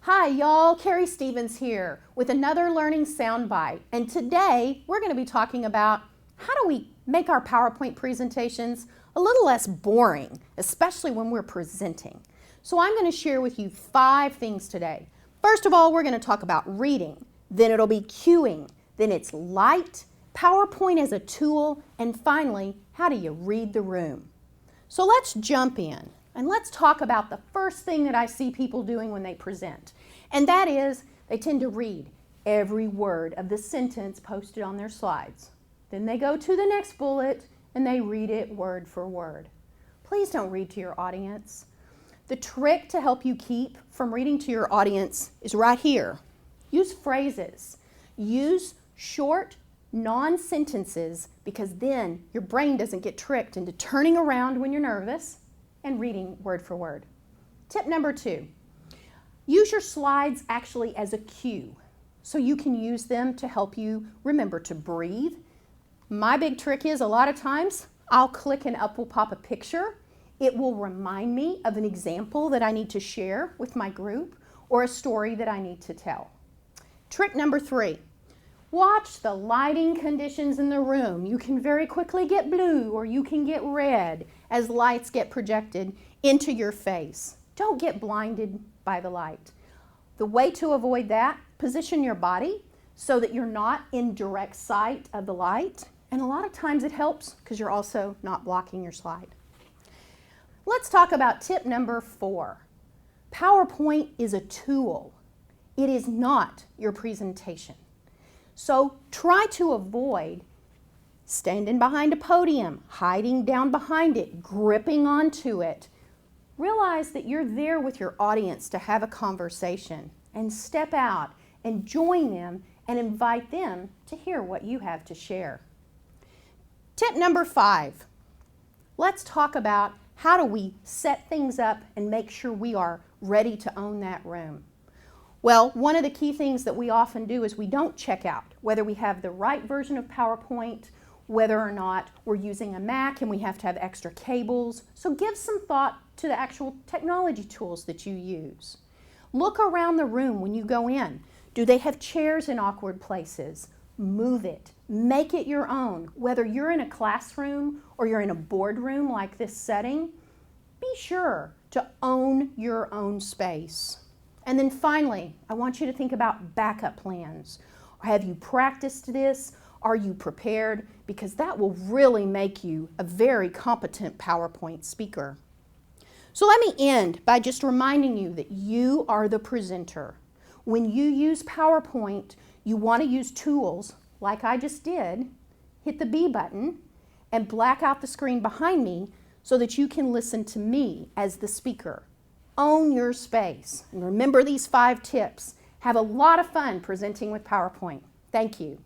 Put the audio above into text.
Hi y'all, Keri here with another learning soundbite, and today we're going to be talking about how do we make our PowerPoint presentations a little less boring, especially when we're presenting. So I'm going to share with you 5 things today. First of all, we're going to talk about reading, then it'll be cueing, then it's light, PowerPoint as a tool, and finally, how do you read the room? So let's jump in. And let's talk about the first thing that I see people doing when they present. And that is, they tend to read every word of the sentence posted on their slides. Then they go to the next bullet and they read it word for word. Please don't read to your audience. The trick to help you keep from reading to your audience is right here. Use phrases. Use short, non-sentences, because then your brain doesn't get tricked into turning around when you're nervous and reading word for word. Tip number 2, use your slides actually as a cue so you can use them to help you remember to breathe. My big trick is a lot of times I'll click and up will pop a picture. It will remind me of an example that I need to share with my group or a story that I need to tell. Trick number 3, watch the lighting conditions in the room. You can very quickly get blue or you can get red as lights get projected into your face. Don't get blinded by the light. The way to avoid that, position your body so that you're not in direct sight of the light. And a lot of times it helps because you're also not blocking your slide. Let's talk about tip number 4. PowerPoint is a tool. It is not your presentation. So try to avoid standing behind a podium, hiding down behind it, gripping onto it. Realize that you're there with your audience to have a conversation, and step out and join them and invite them to hear what you have to share. Tip number 5, let's talk about how do we set things up and make sure we are ready to own that room. Well, one of the key things that we often do is we don't check out whether we have the right version of PowerPoint, whether or not we're using a Mac and we have to have extra cables. So give some thought to the actual technology tools that you use. Look around the room when you go in. Do they have chairs in awkward places? Move it. Make it your own. Whether you're in a classroom or you're in a boardroom like this setting, be sure to own your own space. And then finally, I want you to think about backup plans. Have you practiced this? Are you prepared? Because that will really make you a very competent PowerPoint speaker. So let me end by just reminding you that you are the presenter. When you use PowerPoint, you want to use tools like I just did, hit the B button, and black out the screen behind me so that you can listen to me as the speaker. Own your space. And remember these 5 tips. Have a lot of fun presenting with PowerPoint. Thank you.